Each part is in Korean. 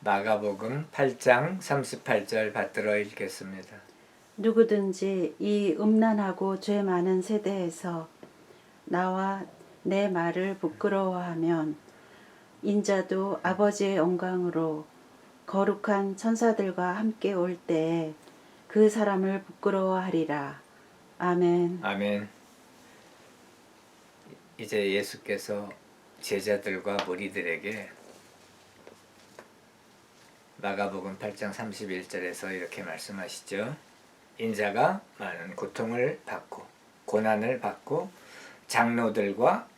마가복음 8장 38절 받들어 읽겠습니다. 누구든지 이 음란하고 죄 많은 세대에서 나와 내 말을 부끄러워하면 인자도 아버지의 영광으로 거룩한 천사들과 함께 올 때에 그 사람을 부끄러워하리라. 아멘. 아멘. 이제 예수께서 제자들과 무리들에게 마가복음 8장 31절에서 이렇게 말씀하시죠. 인자가 많은 고통을 받고 고난을 받고 장로들과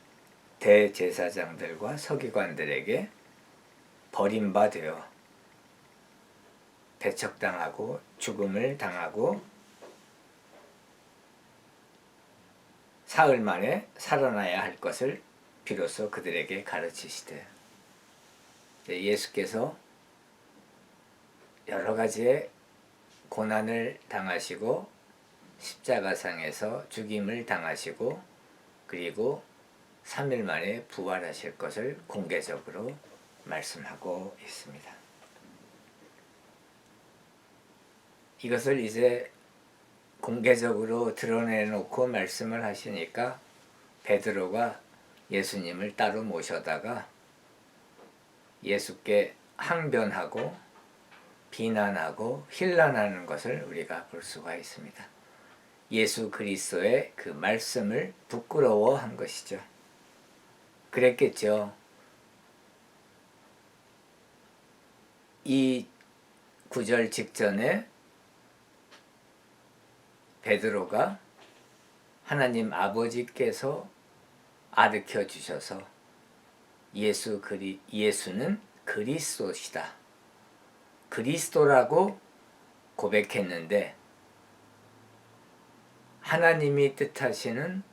대제사장들과 서기관들에게 버림받되어 배척당하고 죽음을 당하고 사흘 만에 살아나야 할 것을 비로소 그들에게 가르치시되, 예수께서 여러 가지의 고난을 당하시고 십자가상에서 죽임을 당하시고 그리고 3일 만에 부활하실 것을 공개적으로 말씀하고 있습니다. 이것을 이제 공개적으로 드러내놓고 말씀을 하시니까 베드로가 예수님을 따로 모셔다가 예수께 항변하고 비난하고 힐난하는 것을 우리가 볼 수가 있습니다. 예수 그리스도의 그 말씀을 부끄러워한 것이죠. 그랬겠죠. 이 구절 직전에 베드로가 하나님 아버지께서 가르쳐 주셔서 예수는 그리스도시다, 그리스도라고 고백했는데, 하나님이 뜻하시는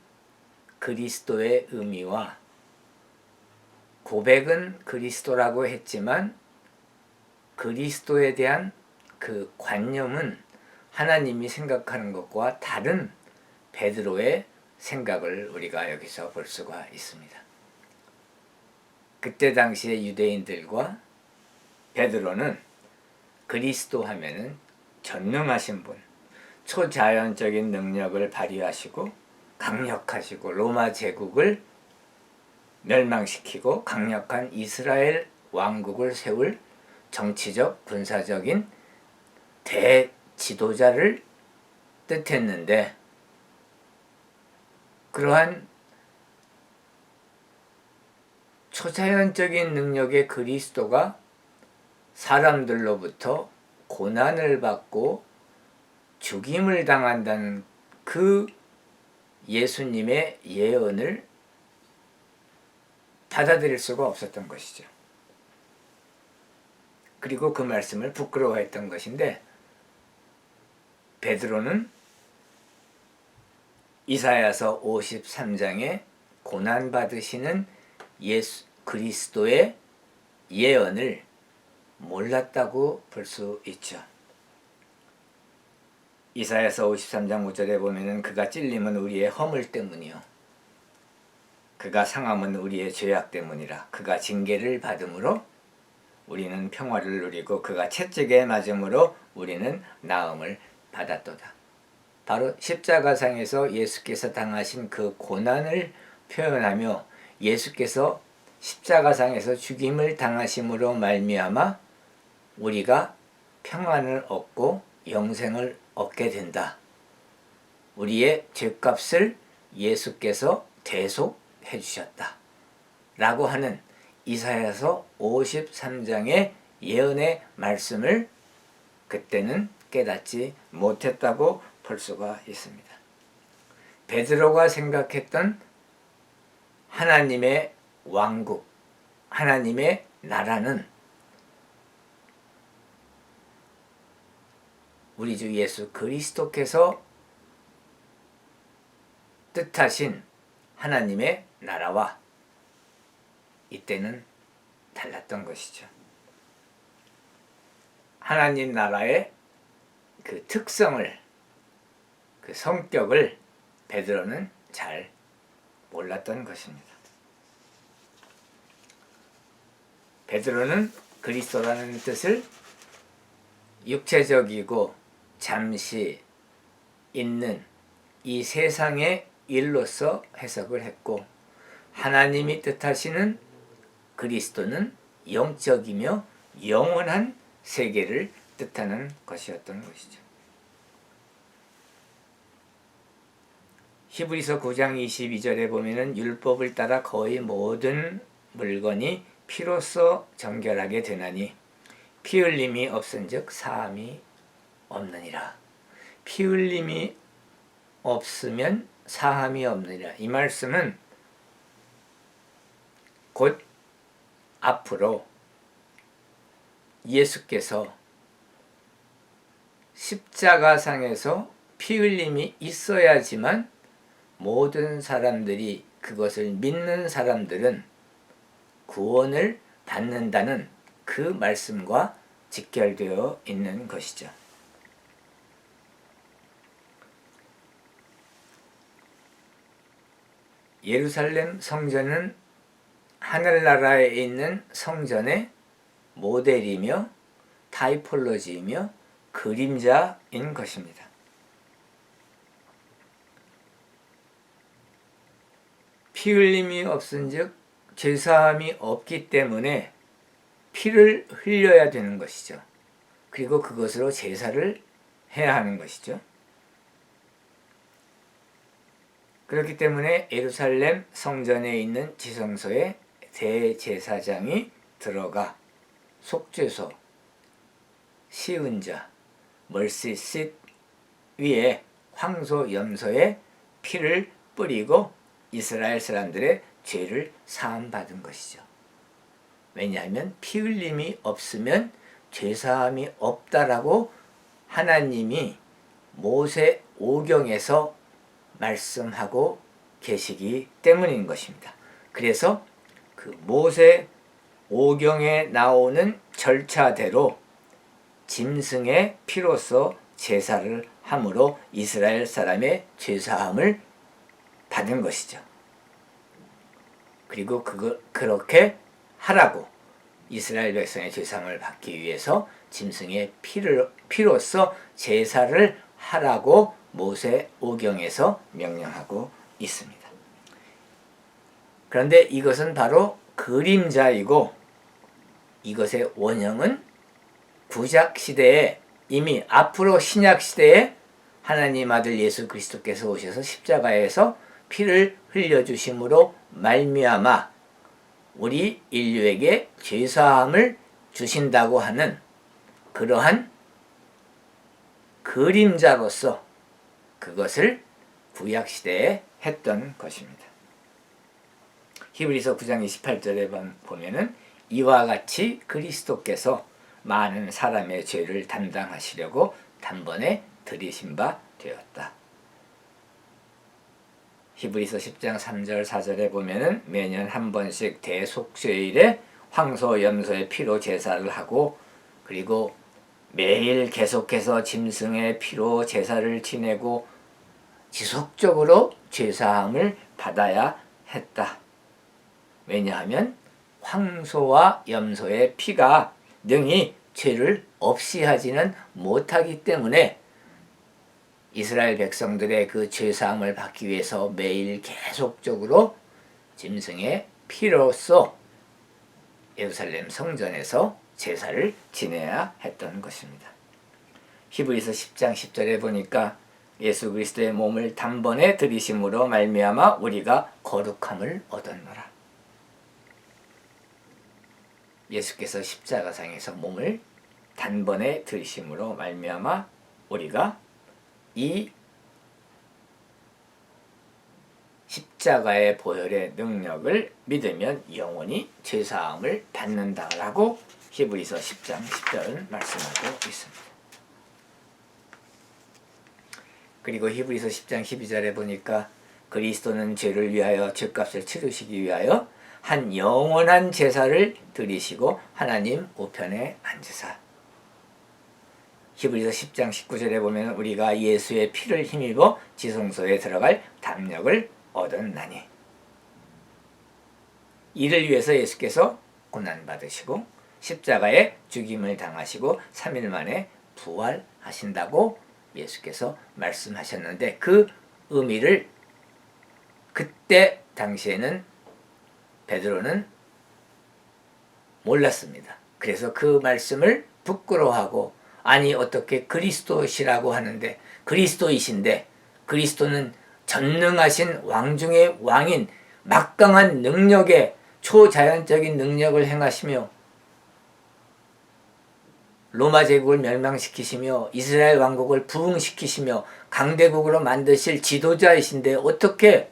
그리스도의 의미와 고백은 그리스도라고 했지만 그리스도에 대한 그 관념은 하나님이 생각하는 것과 다른 베드로의 생각을 우리가 여기서 볼 수가 있습니다. 그때 당시의 유대인들과 베드로는 그리스도 하면은 전능하신 분, 초자연적인 능력을 발휘하시고 강력하시고 로마 제국을 멸망시키고 강력한 이스라엘 왕국을 세울 정치적 군사적인 대지도자를 뜻했는데, 그러한 초자연적인 능력의 그리스도가 사람들로부터 고난을 받고 죽임을 당한다는 그 예수님의 예언을 받아들일 수가 없었던 것이죠. 그리고 그 말씀을 부끄러워했던 것인데, 베드로는 이사야서 53장에 고난받으시는 예수 그리스도의 예언을 몰랐다고 볼 수 있죠. 이사야서 53장 5절에 보면은 그가 찔림은 우리의 허물 때문이요 그가 상함은 우리의 죄악 때문이라. 그가 징계를 받음으로 우리는 평화를 누리고 그가 채찍에 맞음으로 우리는 나음을 받았도다. 바로 십자가상에서 예수께서 당하신 그 고난을 표현하며 예수께서 십자가상에서 죽임을 당하심으로 말미암아 우리가 평안을 얻고 영생을 얻게 된다. 우리의 죄값을 예수께서 대속해 주셨다. 라고 하는 이사야서 53장의 예언의 말씀을 그때는 깨닫지 못했다고 볼 수가 있습니다. 베드로가 생각했던 하나님의 왕국, 하나님의 나라는 우리 주 예수 그리스도께서 뜻하신 하나님의 나라와 이때는 달랐던 것이죠. 하나님 나라의 그 특성을, 그 성격을 베드로는 잘 몰랐던 것입니다. 베드로는 그리스도라는 뜻을 육체적이고 잠시 있는 이 세상의 일로서 해석을 했고, 하나님이 뜻하시는 그리스도는 영적이며 영원한 세계를 뜻하는 것이었던 것이죠. 히브리서 9장 22절에 보면은 율법을 따라 거의 모든 물건이 피로써 정결하게 되나니 피 흘림이 없은즉 사함이 없느니라. 피 흘림이 없으면 사함이 없느니라. 이 말씀은 곧 앞으로 예수께서 십자가상에서 피 흘림이 있어야지만 모든 사람들이, 그것을 믿는 사람들은 구원을 받는다는 그 말씀과 직결되어 있는 것이죠. 예루살렘 성전은 하늘나라에 있는 성전의 모델이며 타이폴로지이며 그림자인 것입니다. 피 흘림이 없은즉 죄사함이 없기 때문에 피를 흘려야 되는 것이죠. 그리고 그것으로 제사를 해야 하는 것이죠. 그렇기 때문에 예루살렘 성전에 있는 지성소에 대제사장이 들어가 속죄소, 시은자, 멀시싯 위에 황소, 염소의 피를 뿌리고 이스라엘 사람들의 죄를 사함받은 것이죠. 왜냐하면 피 흘림이 없으면 죄사함이 없다라고 하나님이 모세 오경에서 말씀하고 계시기 때문인 것입니다. 그래서 그 모세 오경에 나오는 절차대로 짐승의 피로서 제사를 함으로 이스라엘 사람의 죄사함을 받은 것이죠. 그리고 그렇게 하라고 이스라엘 백성의 죄사함을 받기 위해서 짐승의 피로서 제사를 하라고 모세 오경에서 명령하고 있습니다. 그런데 이것은 바로 그림자이고 이것의 원형은 구약 시대에 이미 앞으로 신약 시대에 하나님 아들 예수 그리스도께서 오셔서 십자가에서 피를 흘려주심으로 말미암아 우리 인류에게 죄사함을 주신다고 하는 그러한 그림자로서 그것을 구약시대에 했던 것입니다. 히브리서 9장 28절에 보면은 이와 같이 그리스도께서 많은 사람의 죄를 담당하시려고 단번에 들이신 바 되었다. 히브리서 10장 3절 4절에 보면은 매년 한 번씩 대속죄일에 황소 염소의 피로 제사를 하고 그리고 매일 계속해서 짐승의 피로 제사를 지내고 지속적으로 죄사함을 받아야 했다. 왜냐하면 황소와 염소의 피가 능히 죄를 없이 하지는 못하기 때문에 이스라엘 백성들의 그 죄사함을 받기 위해서 매일 계속적으로 짐승의 피로써 예루살렘 성전에서 제사를 지내야 했던 것입니다. 히브리서 10장 10절에 보니까 예수 그리스도의 몸을 단번에 들이심으로 말미암아 우리가 거룩함을 얻었노라. 예수께서 십자가상에서 몸을 단번에 들이심으로 말미암아 우리가 이 십자가의 보혈의 능력을 믿으면 영원히 죄사함을 받는다라고 히브리서 10장 10절은 말씀하고 있습니다. 그리고 히브리서 10장 12절에 보니까 그리스도는 죄를 위하여 죄값을 치르시기 위하여 한 영원한 제사를 드리시고 하나님 우편에 앉으사. 히브리서 10장 19절에 보면 우리가 예수의 피를 힘입어 지성소에 들어갈 담력을 얻었나니. 이를 위해서 예수께서 고난받으시고 십자가에 죽임을 당하시고 3일 만에 부활하신다고 예수께서 말씀하셨는데 그 의미를 그때 당시에는 베드로는 몰랐습니다. 그래서 그 말씀을 부끄러워하고 아니 어떻게 그리스도시라고 하는데 그리스도이신데 그리스도는 전능하신 왕 중의 왕인 막강한 능력에 초자연적인 능력을 행하시며 로마 제국을 멸망시키시며 이스라엘 왕국을 부흥시키시며 강대국으로 만드실 지도자이신데 어떻게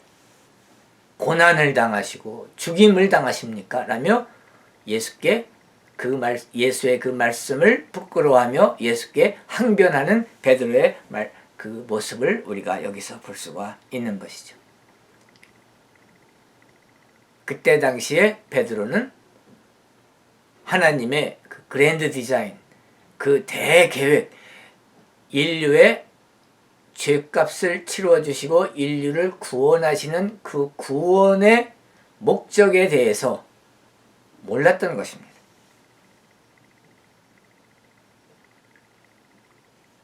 고난을 당하시고 죽임을 당하십니까? 라며 예수의 그 말씀을 부끄러워하며 예수께 항변하는 베드로의 그 모습을 우리가 여기서 볼 수가 있는 것이죠. 그때 당시에 베드로는 하나님의 그 그랜드 디자인, 그 대계획, 인류의 죄값을 치루어주시고 인류를 구원하시는 그 구원의 목적에 대해서 몰랐던 것입니다.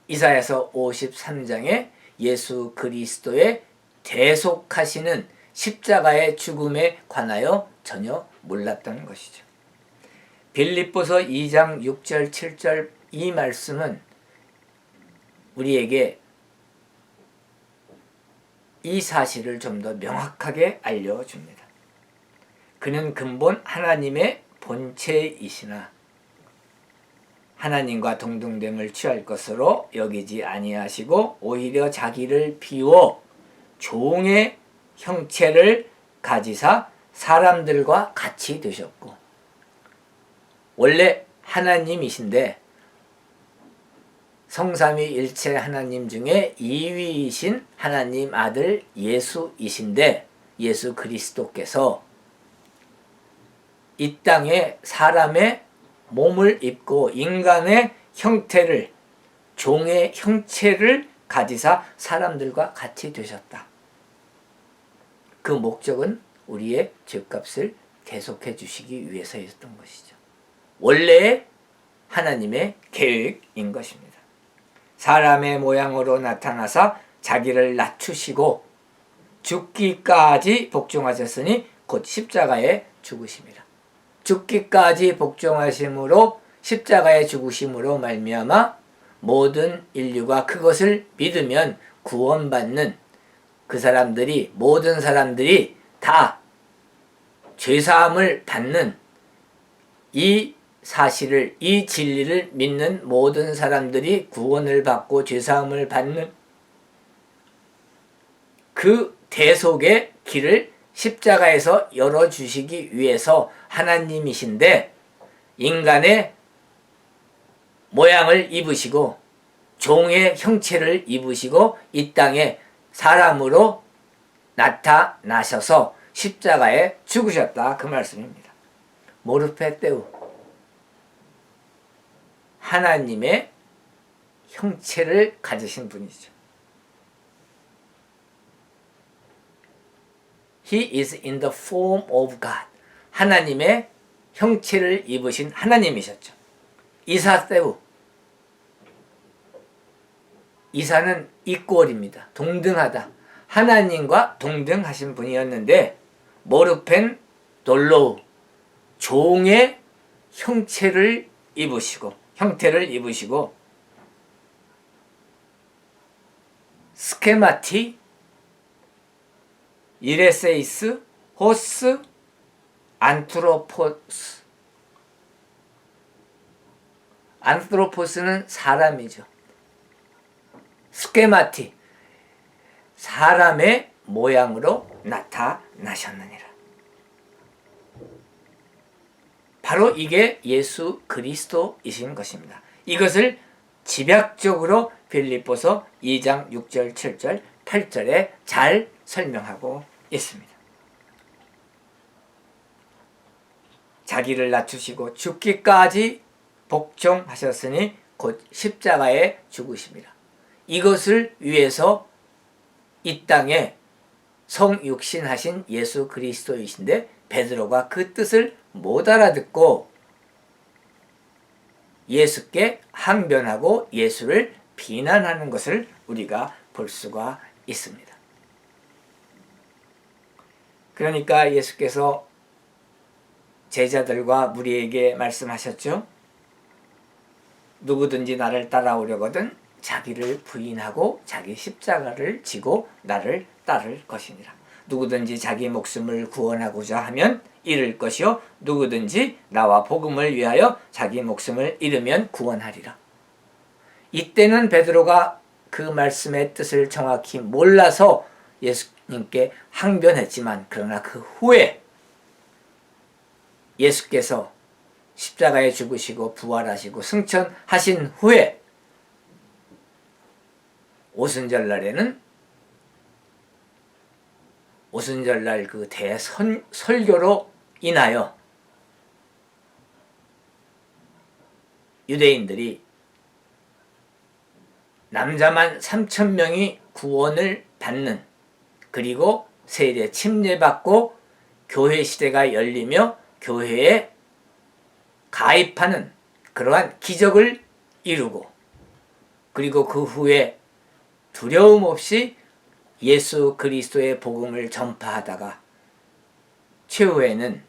이사야서 53장에 예수 그리스도의 대속하시는 십자가의 죽음에 관하여 전혀 몰랐던 것이죠. 빌립보서 2장 6절 7절 이 말씀은 우리에게 이 사실을 좀 더 명확하게 알려줍니다. 그는 근본 하나님의 본체이시나 하나님과 동등됨을 취할 것으로 여기지 아니하시고 오히려 자기를 비워 종의 형체를 가지사 사람들과 같이 되셨고 원래 하나님이신데 성삼위일체 하나님 중에 2위이신 하나님 아들 예수이신데 예수 그리스도께서 이 땅에 사람의 몸을 입고 인간의 형태를 종의 형체를 가지사 사람들과 같이 되셨다. 그 목적은 우리의 죄값을 대속해 주시기 위해서였던 것이죠. 원래의 하나님의 계획인 것입니다. 사람의 모양으로 나타나사 자기를 낮추시고 죽기까지 복종하셨으니 곧 십자가에 죽으심이라. 죽기까지 복종하심으로 십자가에 죽으심으로 말미암아 모든 인류가 그것을 믿으면 구원받는 그 사람들이 모든 사람들이 다 죄사함을 받는 이 사실을 이 진리를 믿는 모든 사람들이 구원을 받고 죄사함을 받는 그 대속의 길을 십자가에서 열어주시기 위해서 하나님이신데 인간의 모양을 입으시고 종의 형체를 입으시고 이 땅에 사람으로 나타나셔서 십자가에 죽으셨다 그 말씀입니다. 모르페 테우 하나님의 형체를 가지신 분이죠. He is in the form of God. 하나님의 형체를 입으신 하나님이셨죠. 이사세우. 이사는 이꼴입니다. 동등하다. 하나님과 동등하신 분이었는데 모르펜 돌로우. 종의 형체를 입으시고 스케마티 이레세이스 호스 안트로포스 안트로포스는 사람이죠. 스케마티 사람의 모양으로 나타나셨느니라. 바로 이게 예수 그리스도이신 것입니다. 이것을 집약적으로 빌립보서 2장 6절 7절 8절에 잘 설명하고 있습니다. 자기를 낮추시고 죽기까지 복종하셨으니 곧 십자가에 죽으심이라. 이것을 위해서 이 땅에 성육신하신 예수 그리스도이신데 베드로가 그 뜻을 못 알아듣고 예수께 항변하고 예수를 비난하는 것을 우리가 볼 수가 있습니다. 그러니까 예수께서 제자들과 무리에게 말씀하셨죠. 누구든지 나를 따라오려거든 자기를 부인하고 자기 십자가를 지고 나를 따를 것이니라. 누구든지 자기 목숨을 구원하고자 하면 잃을 것이요 누구든지 나와 복음을 위하여 자기 목숨을 잃으면 구원하리라. 이때는 베드로가 그 말씀의 뜻을 정확히 몰라서 예수님께 항변했지만, 그러나 그 후에 예수께서 십자가에 죽으시고 부활하시고 승천하신 후에 오순절날에는 오순절날 그 대설교로 인하여 유대인들이 남자만 3,000명이 구원을 받는, 그리고 세례 침례받고 교회 시대가 열리며 교회에 가입하는 그러한 기적을 이루고, 그리고 그 후에 두려움 없이 예수 그리스도의 복음을 전파하다가 최후에는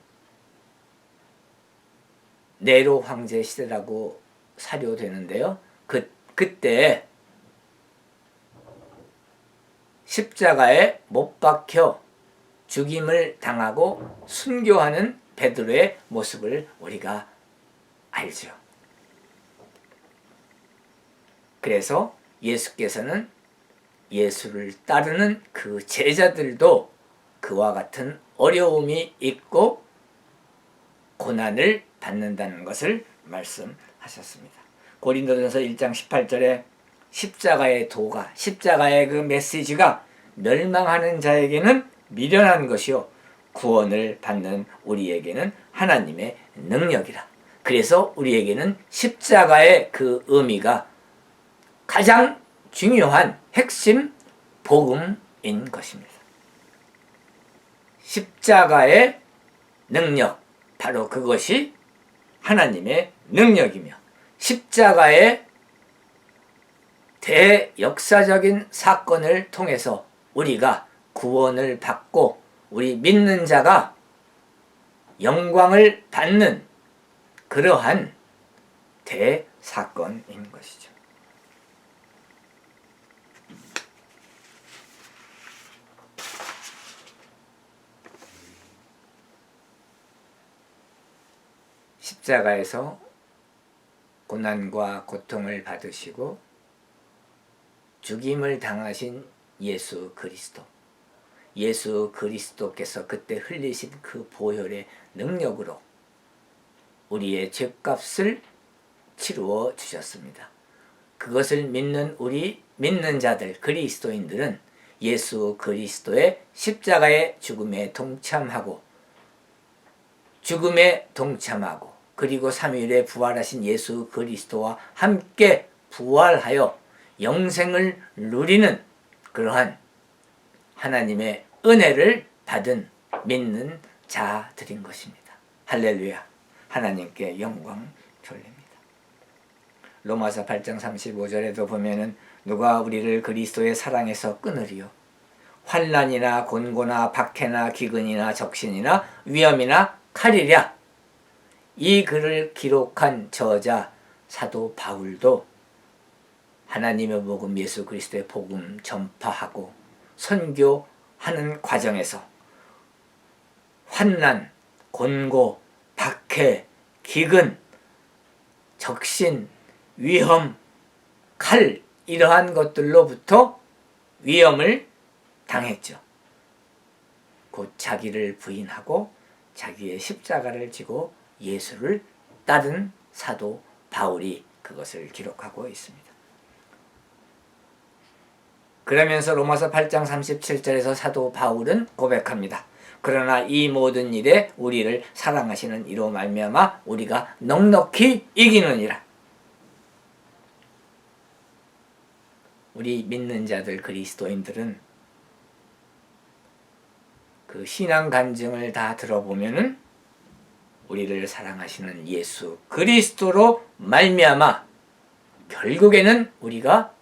네로 황제 시대라고 사료되는데요. 그때 십자가에 못 박혀 죽임을 당하고 순교하는 베드로의 모습을 우리가 알죠. 그래서 예수께서는 예수를 따르는 그 제자들도 그와 같은 어려움이 있고 고난을 받는다는 것을 말씀하셨습니다. 고린도전서 1장 18절에 십자가의 도가, 십자가의 그 메시지가 멸망하는 자에게는 미련한 것이요 구원을 받는 우리에게는 하나님의 능력이라. 그래서 우리에게는 십자가의 그 의미가 가장 중요한 핵심 복음인 것입니다. 십자가의 능력, 바로 그것이 하나님의 능력이며, 십자가의 대역사적인 사건을 통해서 우리가 구원을 받고 우리 믿는 자가 영광을 받는 그러한 대사건인 것이죠. 십자가에서 고난과 고통을 받으시고 죽임을 당하신 예수 그리스도, 예수 그리스도께서 그때 흘리신 그 보혈의 능력으로 우리의 죄값을 치루어 주셨습니다. 그것을 믿는 우리 믿는 자들, 그리스도인들은 예수 그리스도의 십자가의 죽음에 동참하고 그리고 3일에 부활하신 예수 그리스도와 함께 부활하여 영생을 누리는 그러한 하나님의 은혜를 받은 믿는 자들인 것입니다. 할렐루야. 하나님께 영광 돌립니다. 로마서 8장 35절에도 보면은 누가 우리를 그리스도의 사랑에서 끊으리요. 환난이나 곤고나 박해나 기근이나 적신이나 위험이나 칼이랴. 이 글을 기록한 저자 사도 바울도 하나님의 복음, 예수 그리스도의 복음 전파하고 선교하는 과정에서 환난, 곤고, 박해, 기근, 적신, 위험, 칼, 이러한 것들로부터 위험을 당했죠. 곧 자기를 부인하고 자기의 십자가를 지고 예수를 따른 사도 바울이 그것을 기록하고 있습니다. 그러면서 로마서 8장 37절에서 사도 바울은 고백합니다. 그러나 이 모든 일에 우리를 사랑하시는 이로 말미암아 우리가 넉넉히 이기느니라. 우리 믿는 자들 그리스도인들은 그 신앙 간증을 다 들어보면은 우리를 사랑하시는 예수 그리스도로 말미암아 결국에는 우리가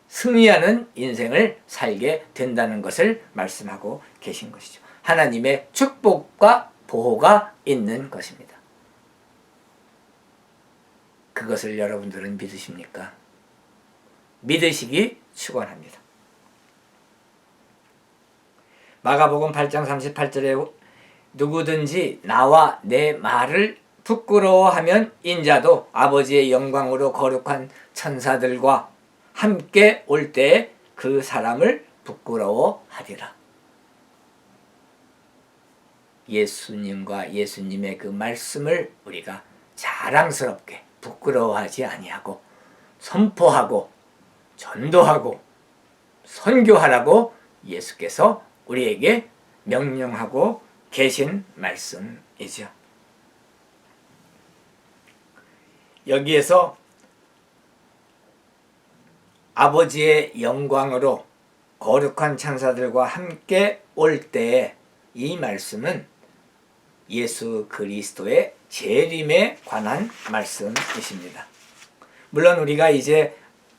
승리하는 인생을 살게 된다는 것을 말씀하고 계신 것이죠. 하나님의 축복과 보호가 있는 것입니다. 그것을 여러분들은 믿으십니까? 믿으시기 축원합니다. 마가복음 8장 38절에 누구든지 나와 내 말을 부끄러워하면 인자도 아버지의 영광으로 거룩한 천사들과 함께 올 때에 그 사람을 부끄러워하리라. 예수님과 예수님의 그 말씀을 우리가 자랑스럽게 부끄러워하지 아니하고 선포하고 전도하고 선교하라고 예수께서 우리에게 명령하고 계신 말씀이죠. 여기에서 아버지의 영광으로 거룩한 천사들과 함께 올 때에 이 말씀은 예수 그리스도의 재림에 관한 말씀이십니다. 물론 우리가 이제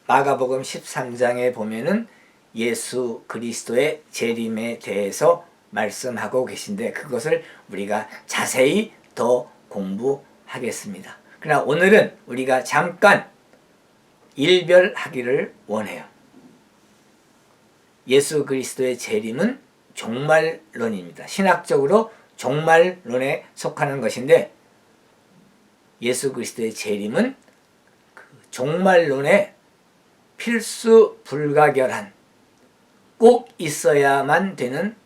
마가복음 13장에 보면은 예수 그리스도의 재림에 대해서 말씀하고 계신데 그것을 우리가 자세히 더 공부하겠습니다. 그러나 오늘은 우리가 잠깐 일별하기를 원해요. 예수 그리스도의 재림은 종말론입니다. 신학적으로 종말론에 속하는 것인데 예수 그리스도의 재림은 그 종말론의 필수 불가결한 꼭 있어야만 되는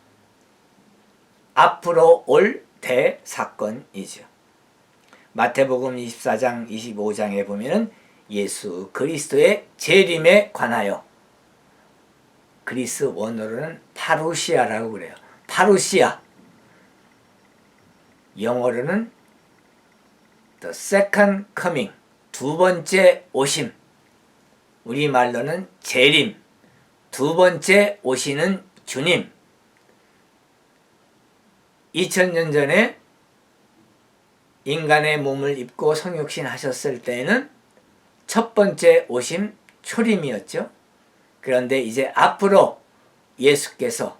앞으로 올 대사건이죠. 마태복음 24장 25장에 보면은 예수 그리스도의 재림에 관하여 그리스 원어로는 파루시아라고 그래요. 파루시아. 영어로는 the second coming. 두 번째 오심. 우리말로는 재림. 두 번째 오시는 주님. 2000년 전에 인간의 몸을 입고 성육신 하셨을 때에는 첫 번째 오심 초림이었죠. 그런데 이제 앞으로 예수께서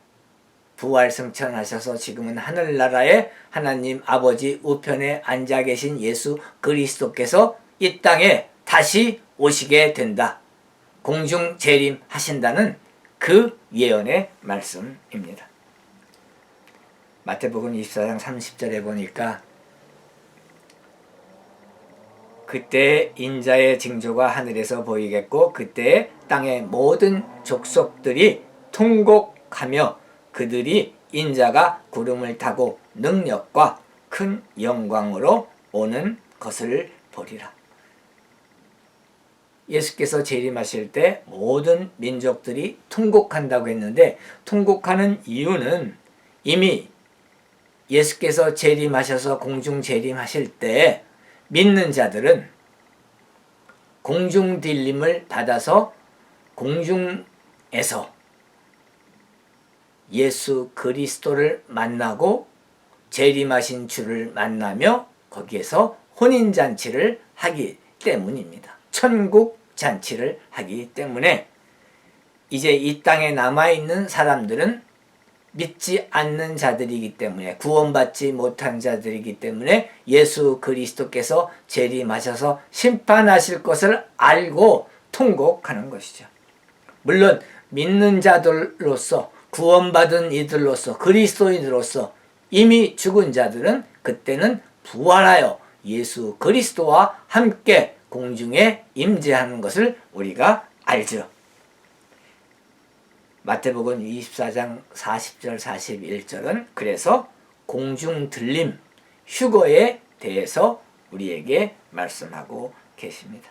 부활승천하셔서 지금은 하늘나라에 하나님 아버지 우편에 앉아 계신 예수 그리스도께서 이 땅에 다시 오시게 된다. 공중 재림하신다는 그 예언의 말씀입니다. 마태복음 24장 30절에 보니까 그때 인자의 징조가 하늘에서 보이겠고 그때 땅의 모든 족속들이 통곡하며 그들이 인자가 구름을 타고 능력과 큰 영광으로 오는 것을 보리라. 예수께서 재림하실 때 모든 민족들이 통곡한다고 했는데 통곡하는 이유는 이미 예수께서 재림하셔서 공중 재림하실 때 믿는 자들은 공중 딜림을 받아서 공중에서 예수 그리스도를 만나고 재림하신 주를 만나며 거기에서 혼인잔치를 하기 때문입니다. 천국 잔치를 하기 때문에 이제 이 땅에 남아있는 사람들은 믿지 않는 자들이기 때문에 구원받지 못한 자들이기 때문에 예수 그리스도께서 재림하셔서 심판하실 것을 알고 통곡하는 것이죠. 물론 믿는 자들로서 구원받은 이들로서 그리스도인으로서 이미 죽은 자들은 그때는 부활하여 예수 그리스도와 함께 공중에 임재하는 것을 우리가 알죠. 마태복음 24장 40절 41절은 그래서 공중 들림 휴거에 대해서 우리에게 말씀하고 계십니다.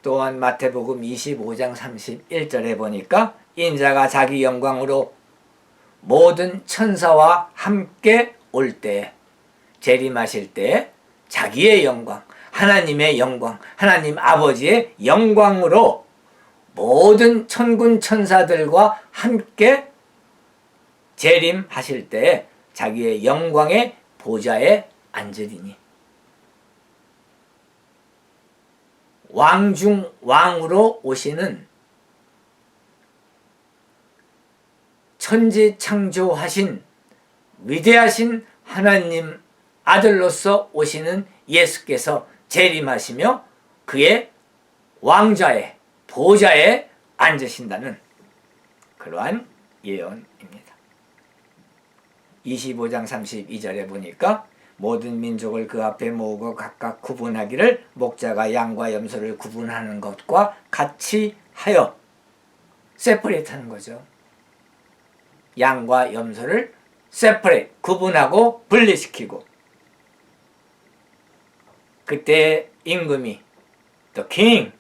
또한 마태복음 25장 31절에 보니까 인자가 자기 영광으로 모든 천사와 함께 올 때 재림하실 때 자기의 영광, 하나님의 영광, 하나님 아버지의 영광으로 모든 천군 천사들과 함께 재림하실 때 자기의 영광의 보좌에 앉으리니. 왕 중 왕으로 오시는 천지 창조하신 위대하신 하나님 아들로서 오시는 예수께서 재림하시며 그의 왕좌에 보좌에 앉으신다는 그러한 예언입니다. 25장 32절에 보니까 모든 민족을 그 앞에 모으고 각각 구분하기를 목자가 양과 염소를 구분하는 것과 같이 하여 세퍼레이트 하는 거죠. 양과 염소를 세퍼레이트 구분하고 분리시키고 그때 임금이 the king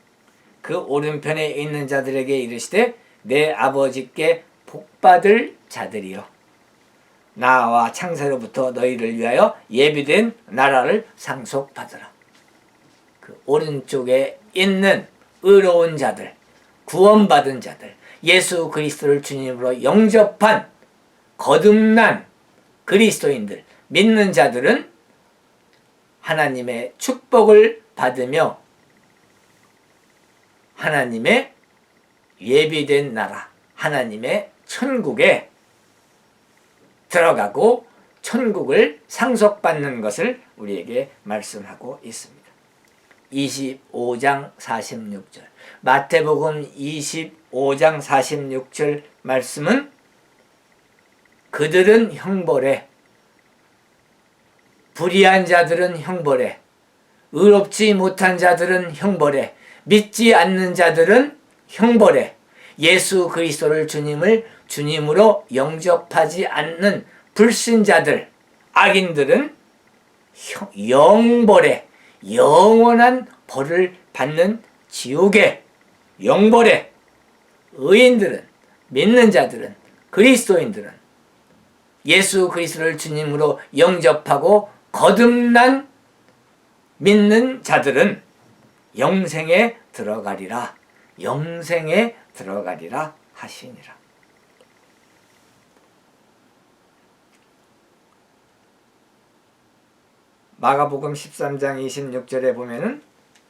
그 오른편에 있는 자들에게 이르시되 내 아버지께 복받을 자들이여 나와 창세로부터 너희를 위하여 예비된 나라를 상속받으라. 그 오른쪽에 있는 의로운 자들, 구원받은 자들, 예수 그리스도를 주님으로 영접한 거듭난 그리스도인들, 믿는 자들은 하나님의 축복을 받으며 하나님의 예비된 나라, 하나님의 천국에 들어가고 천국을 상속받는 것을 우리에게 말씀하고 있습니다. 25장 46절 마태복음 25장 46절 말씀은 그들은 형벌에 불의한 자들은 형벌에 의롭지 못한 자들은 형벌에 믿지 않는 자들은 형벌에 예수 그리스도를 주님으로 영접하지 않는 불신자들, 악인들은 영벌에 영원한 벌을 받는 지옥에 영벌에 의인들은 믿는 자들은 그리스도인들은 예수 그리스도를 주님으로 영접하고 거듭난 믿는 자들은 영생에 들어가리라. 영생에 들어가리라 하시니라. 마가복음 13장 26절에 보면은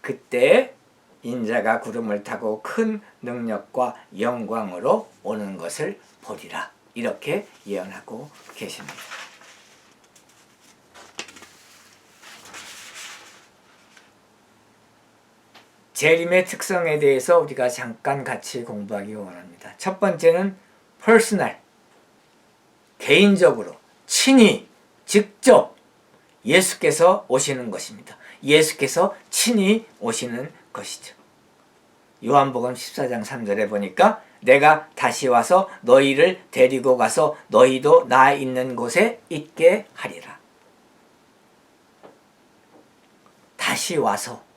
그때 인자가 구름을 타고 큰 능력과 영광으로 오는 것을 보리라. 이렇게 예언하고 계십니다. 재림의 특성에 대해서 우리가 잠깐 같이 공부하기 원합니다. 첫 번째는 퍼스널, 개인적으로, 친히, 직접 예수께서 오시는 것입니다. 예수께서 친히 오시는 것이죠. 요한복음 14장 3절에 보니까 내가 다시 와서 너희를 데리고 가서 너희도 나 있는 곳에 있게 하리라. 다시 와서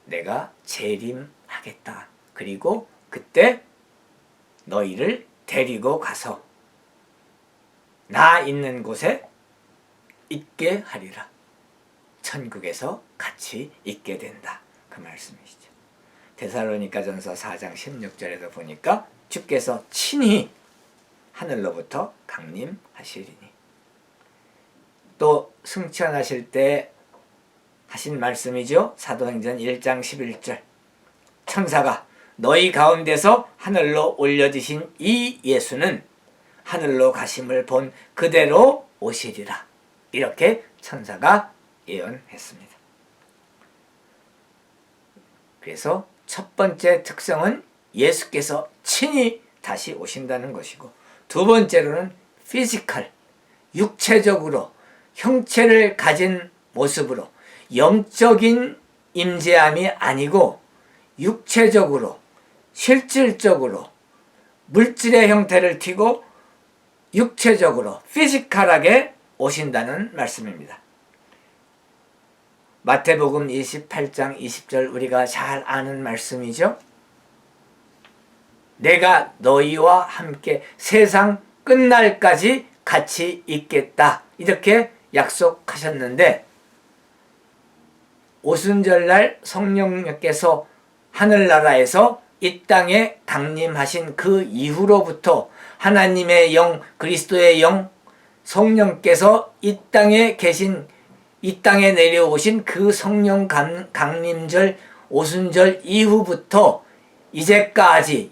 내가 재림하겠다. 그리고 그때 너희를 데리고 가서 나 있는 곳에 있게 하리라. 천국에서 같이 있게 된다. 그 말씀이시죠. 데살로니가전서 4장 16절에도 보니까 주께서 친히 하늘로부터 강림하시리니. 또 승천하실 때 하신 말씀이죠. 사도행전 1장 11절 천사가 너희 가운데서 하늘로 올려지신 이 예수는 하늘로 가심을 본 그대로 오시리라. 이렇게 천사가 예언했습니다. 그래서 첫 번째 특성은 예수께서 친히 다시 오신다는 것이고, 두 번째로는 피지컬, 육체적으로 형체를 가진 모습으로 영적인 임재함이 아니고 육체적으로 실질적으로 물질의 형태를 띠고 육체적으로 피지컬하게 오신다는 말씀입니다. 마태복음 28장 20절 우리가 잘 아는 말씀이죠. 내가 너희와 함께 세상 끝날까지 같이 있겠다. 이렇게 약속하셨는데 오순절날 성령님께서 하늘나라에서 이 땅에 강림하신 그 이후로부터 하나님의 영, 그리스도의 영, 성령께서 이 땅에 계신, 이 땅에 내려오신 그 성령 강림절 오순절 이후부터 이때까지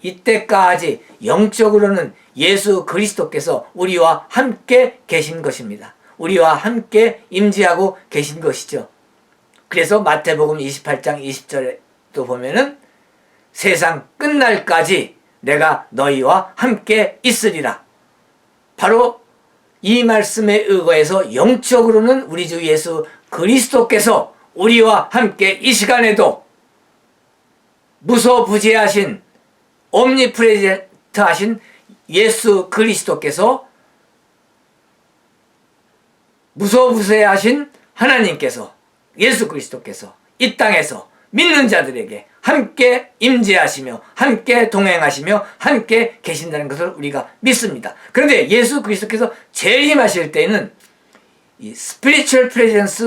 영적으로는 예수 그리스도께서 우리와 함께 계신 것입니다. 우리와 함께 임재하고 계신 것이죠. 그래서 마태복음 28장 20절에도 보면은 세상 끝날까지 내가 너희와 함께 있으리라. 바로 이 말씀에 의거해서 영적으로는 우리 주 예수 그리스도께서 우리와 함께 이 시간에도 무소부재하신 옴니프레젠트하신 예수 그리스도께서, 무소부재하신 하나님께서, 예수 그리스도께서 이 땅에서 믿는 자들에게 함께 임재하시며 함께 동행하시며 함께 계신다는 것을 우리가 믿습니다. 그런데 예수 그리스도께서 재림하실 때는 이 spiritual presence,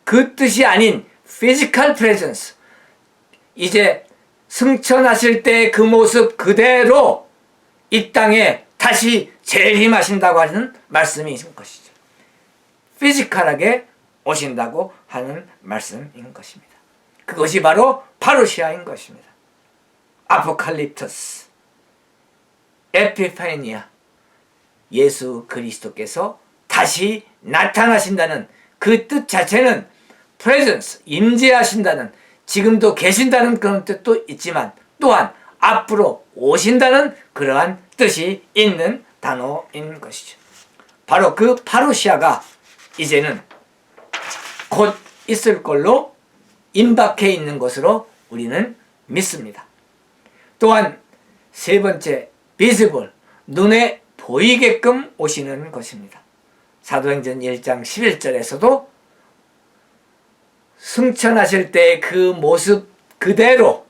그 뜻이 아닌 physical presence, 이제 승천하실 때 그 모습 그대로 이 땅에 다시 재림하신다고 하는 말씀인 것이죠. 피지컬하게 오신다고 하는 말씀인 것입니다. 그것이 바로 파루시아인 것입니다. 아포칼립토스, 에피파니아, 예수 그리스도께서 다시 나타나신다는 그 뜻 자체는 프레젠스, 임재하신다는, 지금도 계신다는 그런 뜻도 있지만 또한 앞으로 오신다는 그러한 뜻이 있는 단어인 것이죠. 바로 그 파루시아가 이제는 곧 있을 걸로 임박해 있는 것으로 우리는 믿습니다. 또한 세 번째, 비지블, 눈에 보이게끔 오시는 것입니다. 사도행전 1장 11절에서도 승천하실 때 그 모습 그대로,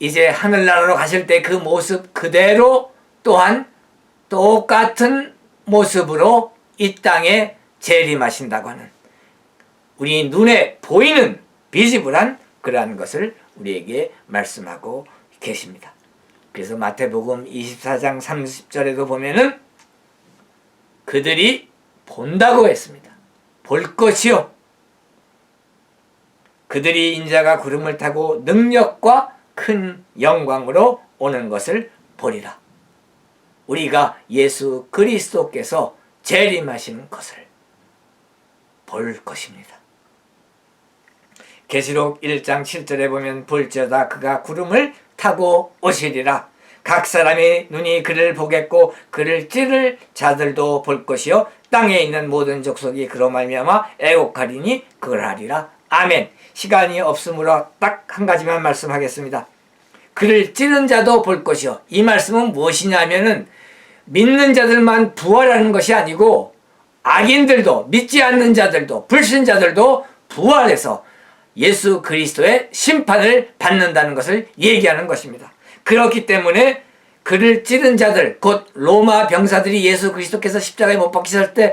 이제 하늘나라로 가실 때 그 모습 그대로 또한 똑같은 모습으로 이 땅에 재림하신다고 하는, 우리 눈에 보이는 비지블한 그러한 것을 우리에게 말씀하고 계십니다. 그래서 마태복음 24장 30절에도 보면은 그들이 본다고 했습니다. 볼 것이요, 그들이 인자가 구름을 타고 능력과 큰 영광으로 오는 것을 보리라. 우리가 예수 그리스도께서 재림하시는 것을 볼 것입니다. 계시록 1장 7절에 보면 볼지어다 그가 구름을 타고 오시리라. 각 사람의 눈이 그를 보겠고 그를 찌를 자들도 볼 것이요 땅에 있는 모든 족속이 그로 말미암아 애곡하리니 그걸 하리라. 아멘. 시간이 없으므로 딱 한 가지만 말씀하겠습니다. 그를 찌른 자도 볼 것이요. 이 말씀은 무엇이냐면은 믿는 자들만 부활하는 것이 아니고 악인들도, 믿지 않는 자들도, 불신자들도 부활해서 예수 그리스도의 심판을 받는다는 것을 얘기하는 것입니다. 그렇기 때문에 그를 찌른 자들, 곧 로마 병사들이 예수 그리스도께서 십자가에 못 박히실 때